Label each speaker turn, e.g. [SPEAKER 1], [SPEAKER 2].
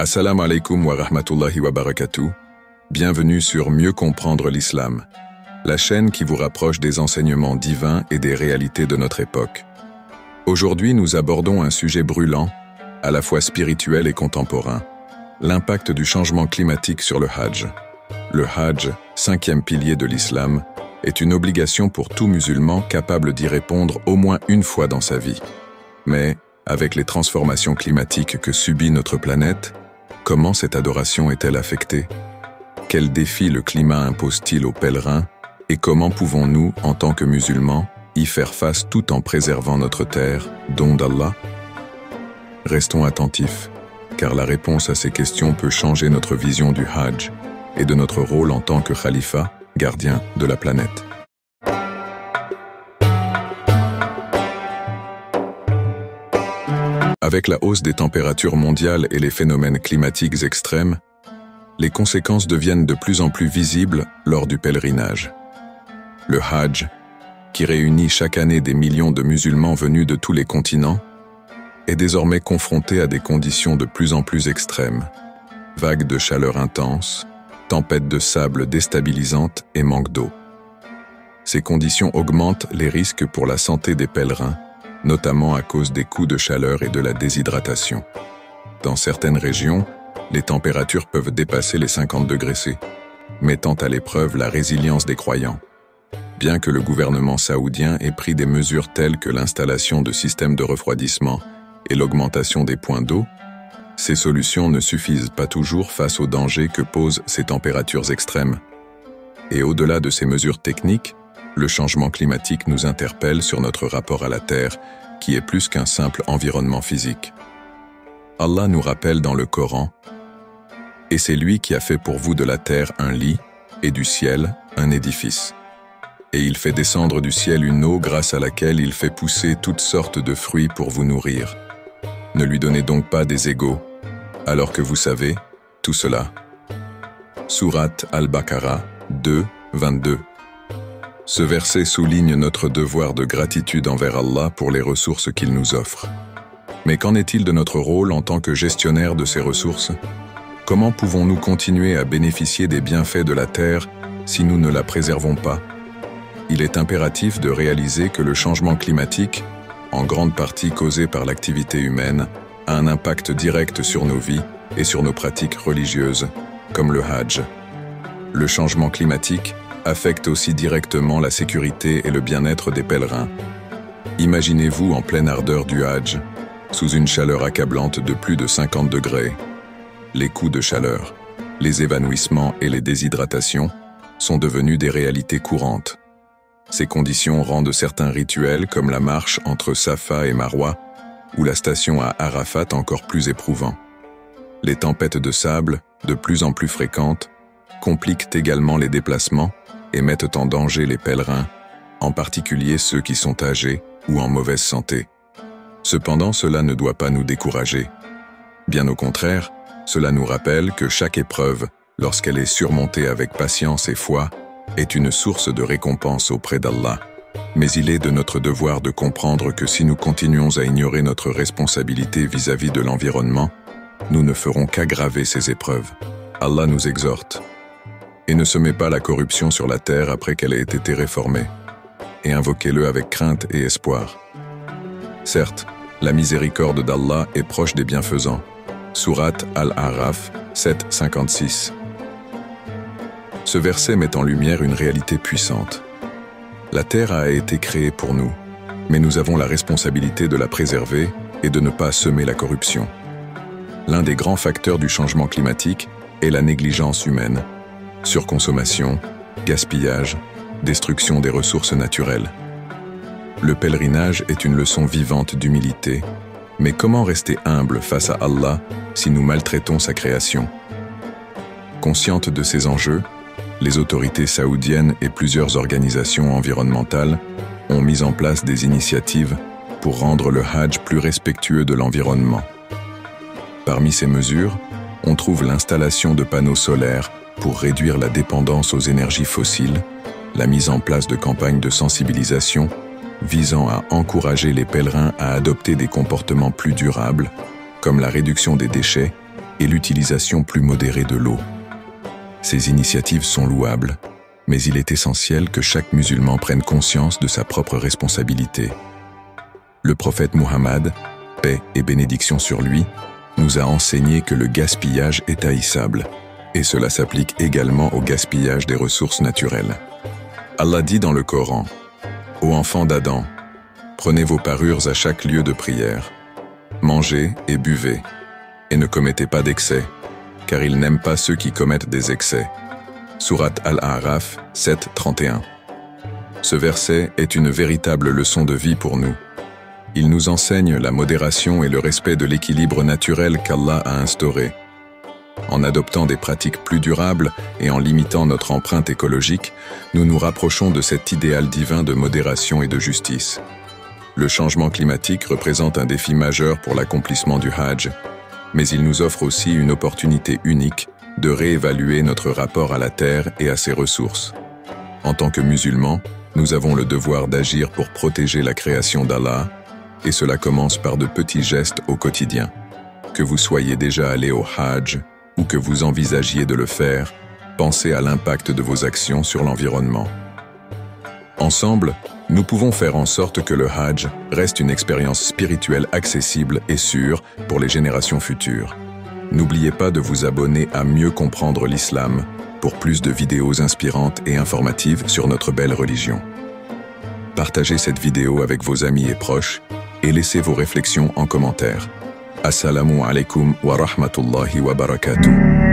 [SPEAKER 1] Assalamu alaikum wa rahmatullahi wa barakatuh. Bienvenue sur Mieux comprendre l'islam, la chaîne qui vous rapproche des enseignements divins et des réalités de notre époque. Aujourd'hui, nous abordons un sujet brûlant, à la fois spirituel et contemporain, l'impact du changement climatique sur le Hajj. Le Hajj, 5e pilier de l'islam, est une obligation pour tout musulman capable d'y répondre au moins une fois dans sa vie. Mais, avec les transformations climatiques que subit notre planète, comment cette adoration est-elle affectée? Quels défis le climat impose-t-il aux pèlerins? Et comment pouvons-nous, en tant que musulmans, y faire face tout en préservant notre terre, don d'Allah? Restons attentifs, car la réponse à ces questions peut changer notre vision du Hajj et de notre rôle en tant que khalifa, gardien de la planète. Avec la hausse des températures mondiales et les phénomènes climatiques extrêmes, les conséquences deviennent de plus en plus visibles lors du pèlerinage. Le Hajj, qui réunit chaque année des millions de musulmans venus de tous les continents, est désormais confronté à des conditions de plus en plus extrêmes. Vagues de chaleur intenses, tempêtes de sable déstabilisantes et manque d'eau. Ces conditions augmentent les risques pour la santé des pèlerins, notamment à cause des coups de chaleur et de la déshydratation. Dans certaines régions, les températures peuvent dépasser les 50 degrés C, mettant à l'épreuve la résilience des croyants. Bien que le gouvernement saoudien ait pris des mesures telles que l'installation de systèmes de refroidissement et l'augmentation des points d'eau, ces solutions ne suffisent pas toujours face aux dangers que posent ces températures extrêmes. Et au-delà de ces mesures techniques, le changement climatique nous interpelle sur notre rapport à la Terre, qui est plus qu'un simple environnement physique. Allah nous rappelle dans le Coran « Et c'est lui qui a fait pour vous de la terre un lit, et du ciel un édifice. Et il fait descendre du ciel une eau grâce à laquelle il fait pousser toutes sortes de fruits pour vous nourrir. Ne lui donnez donc pas des égaux, alors que vous savez tout cela. » Sourate Al-Baqarah 2, 22. Ce verset souligne notre devoir de gratitude envers Allah pour les ressources qu'il nous offre. Mais qu'en est-il de notre rôle en tant que gestionnaire de ces ressources? Comment pouvons-nous continuer à bénéficier des bienfaits de la terre si nous ne la préservons pas? Il est impératif de réaliser que le changement climatique, en grande partie causé par l'activité humaine, a un impact direct sur nos vies et sur nos pratiques religieuses, comme le Hajj. Le changement climatique affecte aussi directement la sécurité et le bien-être des pèlerins. Imaginez-vous en pleine ardeur du Hajj, sous une chaleur accablante de plus de 50 degrés. Les coups de chaleur, les évanouissements et les déshydratations sont devenus des réalités courantes. Ces conditions rendent certains rituels comme la marche entre Safa et Marwa ou la station à Arafat encore plus éprouvants. Les tempêtes de sable, de plus en plus fréquentes, compliquent également les déplacements et mettent en danger les pèlerins, en particulier ceux qui sont âgés ou en mauvaise santé. Cependant, cela ne doit pas nous décourager. Bien au contraire, cela nous rappelle que chaque épreuve, lorsqu'elle est surmontée avec patience et foi, est une source de récompense auprès d'Allah. Mais il est de notre devoir de comprendre que si nous continuons à ignorer notre responsabilité vis-à-vis de l'environnement, nous ne ferons qu'aggraver ces épreuves. Allah nous exhorte « Et ne semez pas la corruption sur la terre après qu'elle ait été réformée, et invoquez-le avec crainte et espoir. » Certes, la miséricorde d'Allah est proche des bienfaisants. Sourate Al-A'raf 7, 56. Ce verset met en lumière une réalité puissante. La terre a été créée pour nous, mais nous avons la responsabilité de la préserver et de ne pas semer la corruption. L'un des grands facteurs du changement climatique est la négligence humaine. Surconsommation, gaspillage, destruction des ressources naturelles. Le pèlerinage est une leçon vivante d'humilité, mais comment rester humble face à Allah si nous maltraitons sa création? Conscientes de ces enjeux, les autorités saoudiennes et plusieurs organisations environnementales ont mis en place des initiatives pour rendre le Hajj plus respectueux de l'environnement. Parmi ces mesures, on trouve l'installation de panneaux solaires pour réduire la dépendance aux énergies fossiles, la mise en place de campagnes de sensibilisation visant à encourager les pèlerins à adopter des comportements plus durables, comme la réduction des déchets et l'utilisation plus modérée de l'eau. Ces initiatives sont louables, mais il est essentiel que chaque musulman prenne conscience de sa propre responsabilité. Le prophète Muhammad, paix et bénédiction sur lui, nous a enseigné que le gaspillage est haïssable, et cela s'applique également au gaspillage des ressources naturelles. Allah dit dans le Coran, « Ô enfants d'Adam, prenez vos parures à chaque lieu de prière, mangez et buvez, et ne commettez pas d'excès, car il n'aime pas ceux qui commettent des excès. » Sourate Al-A'raf 7, 31. Ce verset est une véritable leçon de vie pour nous. Il nous enseigne la modération et le respect de l'équilibre naturel qu'Allah a instauré. En adoptant des pratiques plus durables et en limitant notre empreinte écologique, nous nous rapprochons de cet idéal divin de modération et de justice. Le changement climatique représente un défi majeur pour l'accomplissement du Hajj, mais il nous offre aussi une opportunité unique de réévaluer notre rapport à la terre et à ses ressources. En tant que musulmans, nous avons le devoir d'agir pour protéger la création d'Allah, et cela commence par de petits gestes au quotidien. Que vous soyez déjà allé au Hajj ou que vous envisagiez de le faire, pensez à l'impact de vos actions sur l'environnement. Ensemble, nous pouvons faire en sorte que le Hajj reste une expérience spirituelle accessible et sûre pour les générations futures. N'oubliez pas de vous abonner à Mieux comprendre l'islam pour plus de vidéos inspirantes et informatives sur notre belle religion. Partagez cette vidéo avec vos amis et proches et laissez vos réflexions en commentaire. Assalamu alaikum wa rahmatullahi wa barakatuh.